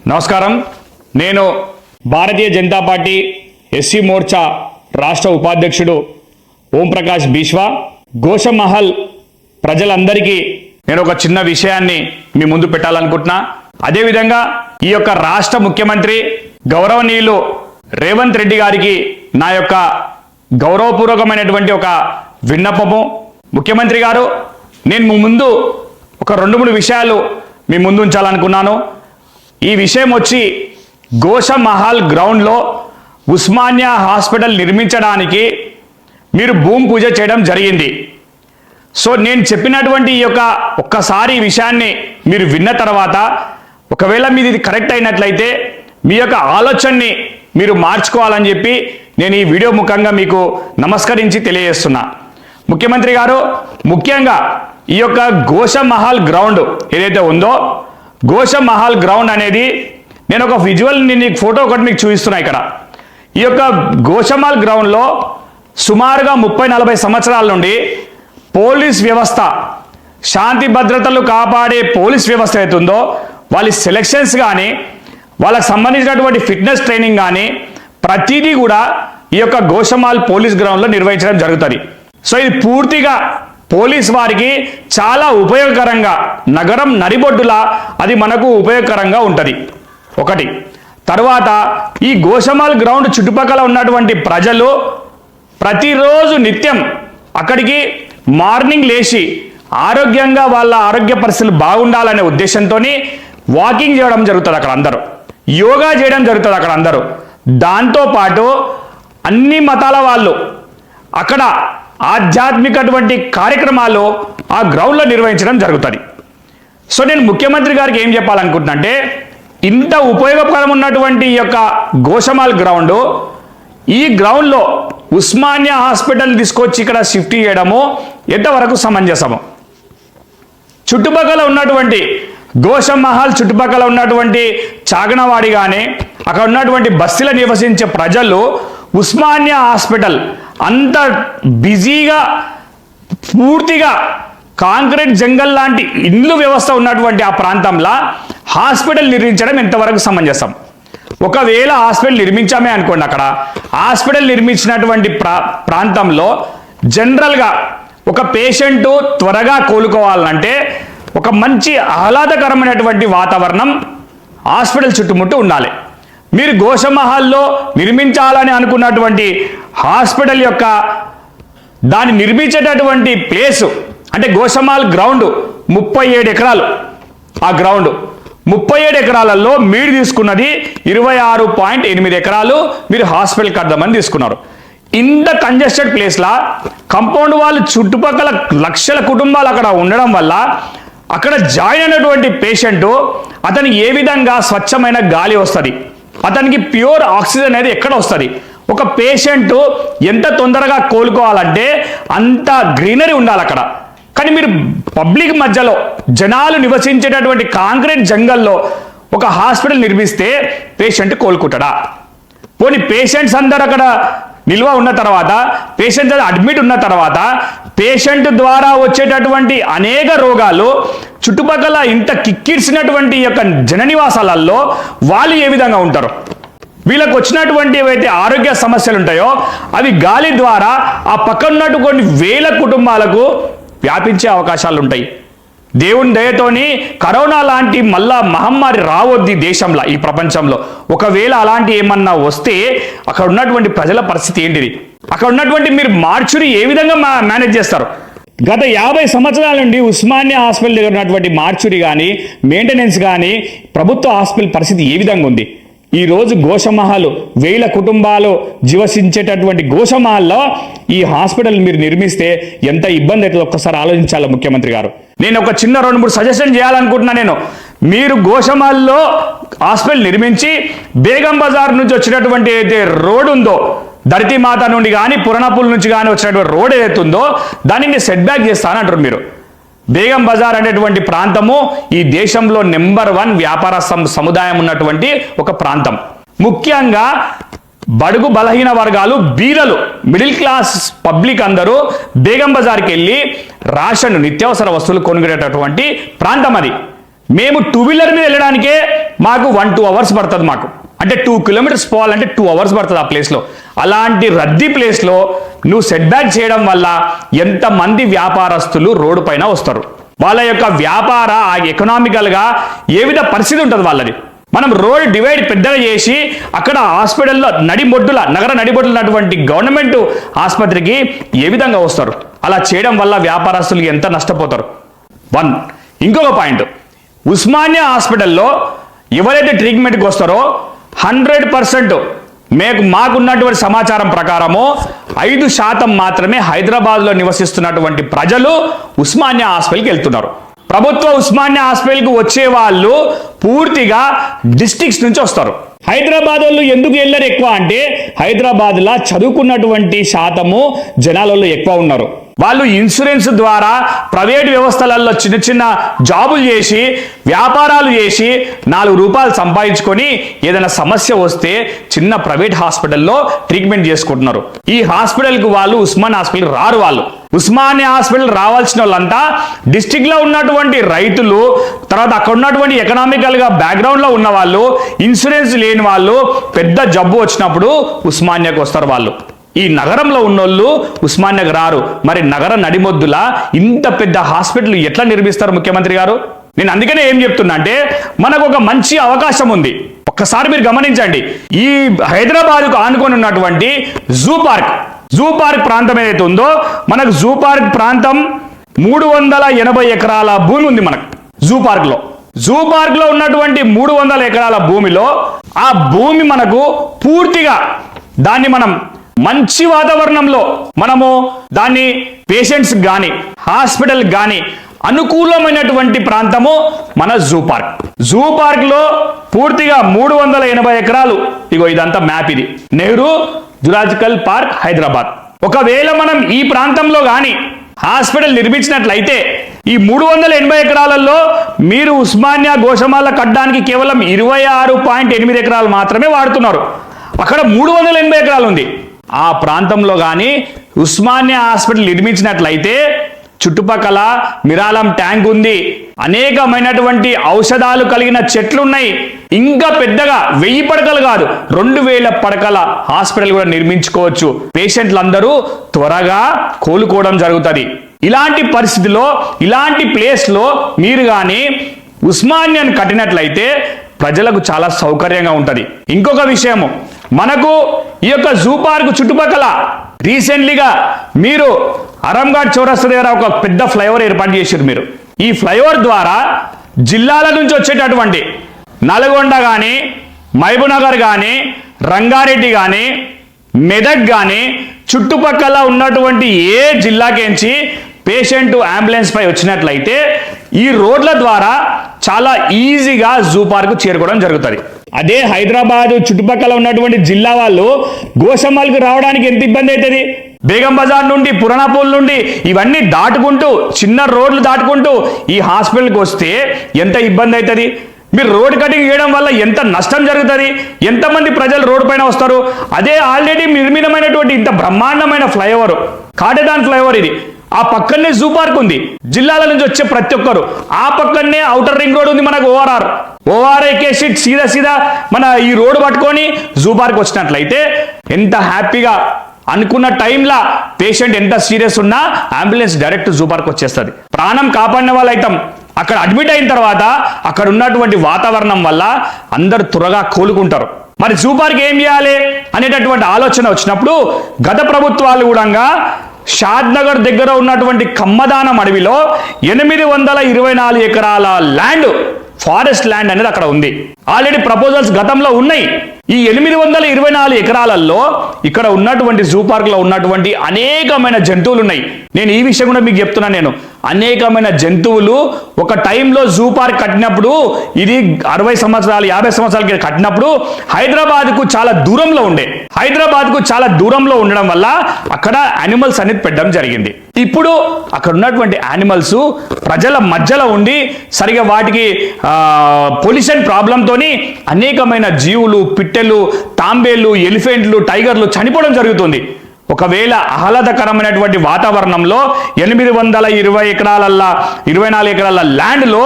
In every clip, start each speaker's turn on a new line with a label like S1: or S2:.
S1: నమస్కారం. నేను Bharatiya Janata party SC Morcha రాష్ట్ర ఉపాధ్యక్షుడు ఓం ప్రకాష్ బిశ్వా. గోషమహల్ ప్రజలందరికీ నేను ఒక చిన్న విషయాన్ని మీ ముందు పెట్టాలనుకుంటున్నా. అదేవిధంగా ఈ యొక్క రాష్ట్ర ముఖ్యమంత్రి గౌరవనీయులు రేవంత్ రెడ్డి గారికి నా యొక్క గౌరవపూర్వకమైనటువంటి ఒక విన్నపము. ముఖ్యమంత్రి గారు, నేను మీ ముందు ఒక 2-3 విషయాలు మీ ముందు ఉంచాలనుకున్నాను. ఈ విషయం వచ్చి గోషమహల్ గ్రౌండ్లో ఉస్మానియా హాస్పిటల్ నిర్మించడానికి మీరు భూమి పూజ చేయడం జరిగింది. సో నేను చెప్పినటువంటి ఈ యొక్క ఒక్కసారి ఈ విషయాన్ని మీరు విన్న తర్వాత ఒకవేళ మీది ఇది కరెక్ట్ అయినట్లయితే మీ యొక్క ఆలోచనని మీరు మార్చుకోవాలని చెప్పి నేను ఈ వీడియో ముఖంగా మీకు నమస్కరించి తెలియజేస్తున్నా. ముఖ్యమంత్రి గారు, ముఖ్యంగా ఈ యొక్క గోషమహల్ గ్రౌండ్ ఏదైతే ఉందో, గోషమహల్ గ్రౌండ్ అనేది నేను ఒక విజువల్ ఫోటో ఒకటి మీకు చూపిస్తున్నా. ఇక్కడ ఈ యొక్క గోషమహల్ గ్రౌండ్లో సుమారుగా 30-40 సంవత్సరాల నుండి పోలీస్ వ్యవస్థ, శాంతి భద్రతలు కాపాడే పోలీస్ వ్యవస్థ అవుతుందో వాళ్ళ సెలక్షన్స్ కానీ వాళ్ళకి సంబంధించినటువంటి ఫిట్నెస్ ట్రైనింగ్ కానీ ప్రతిదీ కూడా ఈ యొక్క గోషమహల్ పోలీస్ గ్రౌండ్లో నిర్వహించడం జరుగుతుంది. సో ఇది పూర్తిగా పోలీస్ వారికి చాలా ఉపయోగకరంగా, నగరం నడిబొడ్డులా అది మనకు ఉపయోగకరంగా ఉంటుంది. ఒకటి. తర్వాత ఈ గోషమహల్ గ్రౌండ్ చుట్టుపక్కల ఉన్నటువంటి ప్రజలు ప్రతిరోజు నిత్యం అక్కడికి మార్నింగ్ లేచి ఆరోగ్యంగా వాళ్ళ ఆరోగ్య పరిస్థితులు బాగుండాలనే ఉద్దేశంతో వాకింగ్ చేయడం జరుగుతుంది. అక్కడ అందరూ యోగా చేయడం జరుగుతుంది. అక్కడ అందరూ దాంతోపాటు అన్ని మతాల వాళ్ళు అక్కడ ఆధ్యాత్మికటువంటి కార్యక్రమాలు ఆ గ్రౌండ్లో నిర్వహించడం జరుగుతుంది. సో నేను ముఖ్యమంత్రి గారికి ఏం చెప్పాలనుకుంటున్నా అంటే, ఇంత ఉపయోగకరం ఉన్నటువంటి ఈ యొక్క గోషమహల్ గ్రౌండ్, ఈ గ్రౌండ్లో ఉస్మానియా హాస్పిటల్ తీసుకొచ్చి ఇక్కడ షిఫ్ట్ చేయడము ఎంతవరకు సమంజసము? చుట్టుపక్కల ఉన్నటువంటి గోషమహల్ చుట్టుపక్కల ఉన్నటువంటి చాగనవాడి కానీ అక్కడ ఉన్నటువంటి బస్తీలో నివసించే ప్రజలు ఉస్మానియా హాస్పిటల్ అంత బిజీగా పూర్తిగా కాంక్రీట్ జంగల్ లాంటి ఇల్లు వ్యవస్థ ఉన్నటువంటి ఆ ప్రాంతంలో హాస్పిటల్ నిర్మించడం ఎంతవరకు సమంజసం? ఒకవేళ హాస్పిటల్ నిర్మించామే అనుకోండి, అక్కడ హాస్పిటల్ నిర్మించినటువంటి ప్రాంతంలో జనరల్గా ఒక పేషెంట్ త్వరగా కోలుకోవాలంటే ఒక మంచి ఆహ్లాదకరమైనటువంటి వాతావరణం హాస్పిటల్ చుట్టుముట్టు ఉండాలి. మీరు గోషమహల్లో నిర్మించాలని అనుకున్నటువంటి హాస్పిటల్ యొక్క దాన్ని నిర్మించేటటువంటి ప్లేసు అంటే గోషమహల్ గ్రౌండ్ 37 ఎకరాలు. ఆ గ్రౌండ్ 37 ఎకరాలలో మీరు తీసుకున్నది 26.8 ఎకరాలు మీరు హాస్పిటల్ కడదామని తీసుకున్నారు. ఇంత కంజెస్టెడ్ ప్లేస్లా కంపౌండ్ వాళ్ళు చుట్టుపక్కల లక్షల కుటుంబాలు అక్కడ ఉండడం వల్ల అక్కడ జాయిన్ అయినటువంటి పేషెంట్ అతనికి ఏ విధంగా స్వచ్ఛమైన గాలి వస్తుంది, అతనికి ప్యూర్ ఆక్సిజన్ అనేది ఎక్కడ వస్తుంది? ఒక పేషెంట్ ఎంత తొందరగా కోలుకోవాలంటే అంత గ్రీనరీ ఉండాలి అక్కడ. కానీ మీరు పబ్లిక్ మధ్యలో జనాలు నివసించేటటువంటి కాంక్రీట్ జంగల్లో ఒక హాస్పిటల్ నిర్మిస్తే పేషెంట్ కోలుకుంటాడా? పోనీ పేషెంట్స్ అందరు అక్కడ నిల్వ ఉన్న తర్వాత, పేషెంట్ అడ్మిట్ ఉన్న తర్వాత పేషెంట్ ద్వారా వచ్చేటటువంటి అనేక రోగాలు చుట్టుపక్కల ఇంత కిక్కిడ్చినటువంటి యొక్క జననివాసాలలో వాళ్ళు ఏ విధంగా ఉంటారు? వీళ్ళకు వచ్చినటువంటి ఏవైతే ఆరోగ్య సమస్యలు ఉంటాయో అవి గాలి ద్వారా ఆ పక్కన ఉన్నటువంటి వేల కుటుంబాలకు వ్యాపించే అవకాశాలు ఉంటాయి. దేవుని దయతోని కరోనా లాంటి మళ్ళా మహమ్మారి రావద్ది దేశంలో, ఈ ప్రపంచంలో. ఒకవేళ అలాంటి ఏమన్నా వస్తే అక్కడ ఉన్నటువంటి ప్రజల పరిస్థితి ఏంటిది? అక్కడ ఉన్నటువంటి మీరు మార్చుని ఏ విధంగా మేనేజ్ చేస్తారు? గత 50 సంవత్సరాల నుండి ఉస్మానియా హాస్పిటల్ దగ్గర ఉన్నటువంటి మార్చురి కానీ మెయింటెనెన్స్ కానీ ప్రభుత్వ హాస్పిటల్ పరిస్థితి ఏ విధంగా ఉంది? ఈరోజు గోషమహల్ వేల కుటుంబాలు జీవసించేటటువంటి గోషమహల్లో ఈ హాస్పిటల్ మీరు నిర్మిస్తే ఎంత ఇబ్బంది అవుతుందో ఒక్కసారి ఆలోచించాలి ముఖ్యమంత్రి గారు. నేను ఒక చిన్న 2-3 సజెషన్ చేయాలనుకుంటున్నా. మీరు గోషమహల్లో హాస్పిటల్ నిర్మించి బేగం బజార్ నుంచి వచ్చినటువంటి ఏదైతే రోడ్ ఉందో, ధరితీమాత నుండి కానీ పురణపూల్ నుంచి కానీ వచ్చినటువంటి రోడ్ ఏదైతే ఉందో దానిని సెట్ బ్యాక్ చేస్తానంటారు మీరు. బేగం బజార్ అనేటువంటి ప్రాంతము ఈ దేశంలో నెంబర్ 1 వ్యాపార సముదాయం ఉన్నటువంటి ఒక ప్రాంతం. ముఖ్యంగా బడుగు బలహీన వర్గాలు, బీదలు, మిడిల్ క్లాస్ పబ్లిక్ అందరూ బేగం బజార్కి వెళ్ళి రేషన్ నిత్యావసర వస్తువులు కొనుక్కునేటటువంటి ప్రాంతం అది. మేము 2 వీలర్ మీద వెళ్ళడానికే మాకు 1-2 అవర్స్ పడుతుంది మాకు. అంటే 2 కిలోమీటర్స్ పోవాలంటే 2 అవర్స్ పడుతుంది ఆ ప్లేస్లో. అలాంటి రద్దీ ప్లేస్లో నువ్వు సెట్ బ్యాక్ చేయడం వల్ల ఎంతమంది వ్యాపారస్తులు రోడ్డు పైన వస్తారు, వాళ్ళ యొక్క వ్యాపార ఎకనామికల్గా ఏ విధ పరిస్థితి ఉంటుంది వాళ్ళది. మనం రోడ్ డివైడ్ పెద్దగా చేసి అక్కడ హాస్పిటల్లో నగర నడిబొడ్డులటువంటి గవర్నమెంట్ ఆసుపత్రికి ఏ విధంగా వస్తారు? అలా చేయడం వల్ల వ్యాపారస్తులు ఎంత నష్టపోతారు. ఇంకొక పాయింట్, ఉస్మానియా హాస్పిటల్లో ఎవరైతే ట్రీట్మెంట్కి వస్తారో 100% మాకున్నటువంటి సమాచారం ప్రకారము 5% మాత్రమే హైదరాబాద్లో నివసిస్తున్నటువంటి ప్రజలు ఉస్మానియా హాస్పిటల్కి వెళ్తున్నారు. ప్రభుత్వ ఉస్మానియా హాస్పిటల్కి వచ్చే వాళ్ళు పూర్తిగా డిస్ట్రిక్ట్స్ నుంచి వస్తారు. హైదరాబాద్ వాళ్ళు ఎందుకు వెళ్ళరు ఎక్కువ అంటే, హైదరాబాద్లో చదువుకున్నటువంటి శాతము జనాలలో ఎక్కువ ఉన్నారు. వాళ్ళు ఇన్సూరెన్స్ ద్వారా ప్రైవేట్ వ్యవస్థలలో చిన్న చిన్న జాబులు చేసి వ్యాపారాలు చేసి 4 రూపాయలు సంపాదించుకొని ఏదైనా సమస్య వస్తే చిన్న ప్రైవేట్ హాస్పిటల్లో ట్రీట్మెంట్ చేసుకుంటున్నారు. ఈ హాస్పిటల్కి వాళ్ళు ఉస్మానియా హాస్పిటల్ రారు. వాళ్ళు ఉస్మానియా హాస్పిటల్ రావాల్సిన వాళ్ళంతా డిస్టిక్లో ఉన్నటువంటి రైతులు, తర్వాత అక్కడ ఉన్నటువంటి ఎకనామికల్గా బ్యాక్గ్రౌండ్లో ఉన్న వాళ్ళు, ఇన్సూరెన్స్ లేని వాళ్ళు, పెద్ద జబ్బు వచ్చినప్పుడు ఉస్మానియాకి వస్తారు వాళ్ళు. ఈ నగరంలో ఉన్నోళ్ళు ఉస్మానియాకి రారు. మరి నగర నడిమొద్దుల ఇంత పెద్ద హాస్పిటల్ ఎట్లా నిర్మిస్తారు ముఖ్యమంత్రి గారు? నేను అందుకనే ఏం చెప్తున్నా అంటే, మనకు ఒక మంచి అవకాశం ఉంది. ఒక్కసారి మీరు గమనించండి, ఈ హైదరాబాద్కు ఆనుకొని ఉన్నటువంటి జూ పార్క్ ప్రాంతం ఏదైతే ఉందో, మనకు జూ పార్క్ ప్రాంతం 380 ఎకరాల భూమి ఉంది మనకు జూ పార్క్లో ఉన్నటువంటి 300 ఎకరాల భూమిలో ఆ భూమి మనకు పూర్తిగా దాన్ని మనం మంచి వాతావరణంలో మనము దాన్ని పేషెంట్స్ కానీ హాస్పిటల్ కానీ అనుకూలమైనటువంటి ప్రాంతము మన జూ పార్క్ లో పూర్తిగా 380 ఎకరాలు. ఇగో ఇదంతా మ్యాప్, ఇది నెహ్రూ జులాజికల్ పార్క్ హైదరాబాద్. ఒకవేళ మనం ఈ ప్రాంతంలో కానీ హాస్పిటల్ నిర్మించినట్లయితే ఈ 380 ఎకరాలలో మీరు ఉస్మానియా గోషమాల కట్టడానికి కేవలం 26.8 ఎకరాలు మాత్రమే వాడుతున్నారు. అక్కడ 380 ఎకరాలు ఉంది. ఆ ప్రాంతంలో కానీ ఉస్మానియా హాస్పిటల్ నిర్మించినట్లయితే చుట్టుపక్కల మిరాలం ట్యాంక్ ఉంది, అనేకమైనటువంటి ఔషధాలు కలిగిన చెట్లు ఉన్నాయి. ఇంకా పెద్దగా 1000 పడకలు కాదు 2000 పడకల హాస్పిటల్ కూడా నిర్మించుకోవచ్చు. పేషెంట్లందరూ త్వరగా కోలుకోవడం జరుగుతుంది. ఇలాంటి పరిస్థితిలో, ఇలాంటి ప్లేస్లో మీరు కానీ ఉస్మానియాను కట్టినట్లయితే ప్రజలకు చాలా సౌకర్యంగా ఉంటుంది. ఇంకొక విషయము, మనకు ఈ యొక్క జూ పార్క్ చుట్టుపక్కల రీసెంట్లీగా మీరు అరంఘాట్ చౌరస్తా దగ్గర ఒక పెద్ద ఫ్లైఓవర్ ఏర్పాటు చేశారు. మీరు ఈ ఫ్లైఓవర్ ద్వారా జిల్లాల నుంచి వచ్చేటటువంటి నల్గొండ కానీ, మహబూబ్నగర్ కానీ, రంగారెడ్డి కానీ, మెదక్ కానీ చుట్టుపక్కల ఉన్నటువంటి ఏ జిల్లాకేంచి పేషెంట్ అంబులెన్స్ పై వచ్చినట్లయితే ఈ రోడ్ల ద్వారా చాలా ఈజీగా జూ పార్క్ చేరుకోవడం జరుగుతుంది. అదే హైదరాబాద్ చుట్టుపక్కల ఉన్నటువంటి జిల్లా వాళ్ళు గోషమ్మల్కి రావడానికి ఎంత ఇబ్బంది అవుతుంది? బేగం బజార్ నుండి, పురాణపూల్ నుండి ఇవన్నీ దాటుకుంటూ, చిన్న రోడ్లు దాటుకుంటూ ఈ హాస్పిటల్కి వస్తే ఎంత ఇబ్బంది అవుతుంది? మీరు రోడ్ కటింగ్ చేయడం వల్ల ఎంత నష్టం జరుగుతుంది? ఎంతమంది ప్రజలు రోడ్డు పైన వస్తారు? అదే ఆల్రెడీ నిర్మితమైనటువంటి ఇంత బ్రహ్మాండమైన ఫ్లైఓవర్, కాటేదాన్ ఫ్లైఓవర్ ఇది. ఆ పక్కనే జూ పార్క్ ఉంది. జిల్లాల నుంచి వచ్చే ప్రతి ఒక్కరు ఆ పక్కనే ఔటర్ రింగ్ రోడ్ ఉంది మనకు, ఓఆర్ ఎక్కేసి సీదా మన ఈ రోడ్డు పట్టుకొని జూ పార్క్ వచ్చినట్లయితే ఎంత హ్యాపీగా అనుకున్న టైంలో పేషెంట్ ఎంత సీరియస్ ఉన్నా అంబులెన్స్ డైరెక్ట్ జూ పార్క్ వచ్చేస్తుంది. ప్రాణం కాపాడిన వాళ్ళు అవుతాం. అక్కడ అడ్మిట్ అయిన తర్వాత అక్కడ ఉన్నటువంటి వాతావరణం వల్ల అందరు త్వరగా కోలుకుంటారు. మరి జూ పార్క్ ఏం చేయాలి అనేటటువంటి ఆలోచన వచ్చినప్పుడు గత ప్రభుత్వాలు కూడా షాద్ నగర్ దగ్గర ఉన్నటువంటి కమ్మదానం అడవిలో 824 ఎకరాల ల్యాండ్, ఫారెస్ట్ ల్యాండ్ అనేది అక్కడ ఉంది. ఆల్రెడీ ప్రపోజల్స్ గతంలో ఉన్నాయి. ఈ 824 ఎకరాలలో ఇక్కడ ఉన్నటువంటి జూ పార్క్ లో ఉన్నటువంటి అనేకమైన జంతువులు ఉన్నాయి. నేను ఈ విషయం కూడా మీకు చెప్తున్నాను. నేను అనేకమైన జంతువులు ఒక టైంలో జూ పార్క్ కట్టినప్పుడు, ఇది 60 సంవత్సరాలు 50 సంవత్సరాల కట్టినప్పుడు హైదరాబాద్కు చాలా దూరంలో ఉండడం వల్ల అక్కడ యానిమల్స్ అనేది పెట్టడం జరిగింది. ఇప్పుడు అక్కడ ఉన్నటువంటి యానిమల్స్ ప్రజల మధ్యలో ఉండి సరిగా వాటికి పొల్యూషన్ ప్రాబ్లంతోని అనేకమైన జీవులు, పిట్టెలు, తాంబేళ్లు, ఎలిఫెంట్లు, టైగర్లు చనిపోవడం జరుగుతుంది. ఒకవేళ ఆహ్లాదకరమైనటువంటి వాతావరణంలో 820 ఎకరాలల్లా 24 ఎకరాల ల్యాండ్లో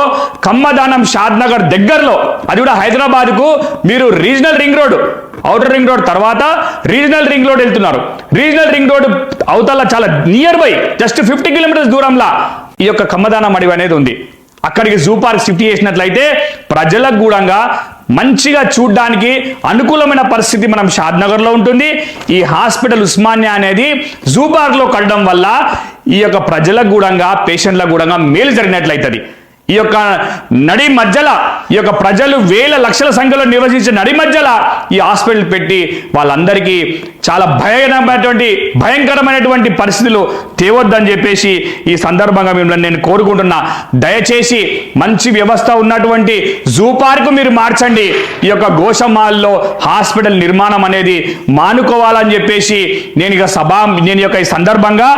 S1: కమ్మదానం షాద్నగర్ దగ్గరలో, అది కూడా హైదరాబాద్కు మీరు regional ring road, outer ring road తర్వాత రీజనల్ రింగ్ రోడ్ వెళ్తున్నారు. రీజనల్ రింగ్ రోడ్ అవతల చాలా నియర్ బై జస్ట్ 50 కిలోమీటర్స్ దూరంలో ఈ యొక్క కమ్మదానం అడవి అనేది ఉంది. అక్కడికి జూ పార్క్ షిఫ్ట్ చేసినట్లయితే ప్రజలకు కూడా మంచిగా చూడడానికి అనుకూలమైన పరిస్థితి మనం షాద్నగర్లో ఉంటుంది. ఈ హాస్పిటల్ ఉస్మానియా అనేది జూ పార్క్లో కట్టడం వల్ల ఈ యొక్క ప్రజలకు కూడా పేషెంట్లకు కూడా మేలు జరిగినట్లయితుంది. ఈ యొక్క నడి మధ్యల ఈ యొక్క ప్రజలు వేల లక్షల సంఖ్యలో నివసించే నడి మధ్యల ఈ హాస్పిటల్ పెట్టి వాళ్ళందరికీ చాలా భయంకరమైనటువంటి పరిస్థితులు తేవద్దని చెప్పేసి ఈ సందర్భంగా మిమ్మల్ని నేను కోరుకుంటున్నా. దయచేసి మంచి వ్యవస్థ ఉన్నటువంటి జూ పార్క్ మీరు మార్చండి. ఈ యొక్క గోషమాల్లో హాస్పిటల్ నిర్మాణం అనేది మానుకోవాలని చెప్పేసి నేను ఈ సందర్భంగా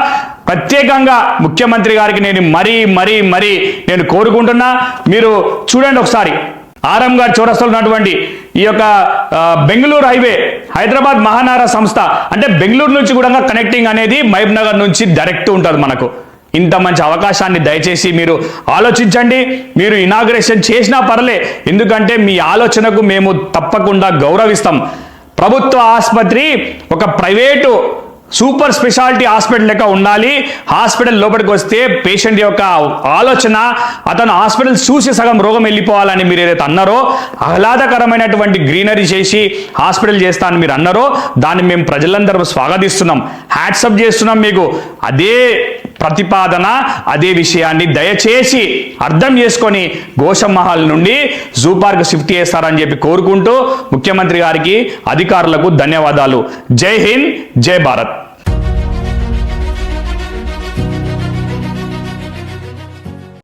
S1: ప్రత్యేకంగా ముఖ్యమంత్రి గారికి నేను మరీ నేను కోరుకుంటున్నా. మీరు చూడండి ఒకసారి ఆరంఘర్ చౌరస్తాలో ఉన్నటువంటి ఈ యొక్క బెంగళూరు హైవే, హైదరాబాద్ మహానగర సంస్థ అంటే బెంగళూరు నుంచి కూడా కనెక్టింగ్ అనేది మహబూబ్ నగర్ నుంచి డైరెక్ట్ ఉంటుంది మనకు. ఇంత మంచి అవకాశాన్ని దయచేసి మీరు ఆలోచించండి. మీరు ఇనాగ్రేషన్ చేసినా పర్లే, ఎందుకంటే మీ ఆలోచనకు మేము తప్పకుండా గౌరవిస్తాం. ప్రభుత్వ ఆసుపత్రి ఒక ప్రైవేటు సూపర్ స్పెషాలిటీ హాస్పిటల్ లెక్క ఉండాలి. హాస్పిటల్ లోపలికి వస్తే పేషెంట్ యొక్క ఆలోచన అతను హాస్పిటల్ చూసి సగం రోగం వెళ్ళిపోవాలని మీరు ఏదైతే అన్నారో, ఆహ్లాదకరమైనటువంటి గ్రీనరీ చేసి హాస్పిటల్ చేస్తానని మీరు అన్నారో దాన్ని మేము ప్రజలందరూ స్వాగతిస్తున్నాం, హ్యాట్సప్ చేస్తున్నాం మీకు. అదే ప్రతిపాదన, అదే విషయాన్ని దయచేసి అర్థం చేసుకొని గోషమహల్ నుండి జూ పార్క్ షిఫ్ట్ చేస్తారని చెప్పి కోరుకుంటూ ముఖ్యమంత్రి గారికి, అధికారులకు ధన్యవాదాలు. జై హింద్, జై భారత్.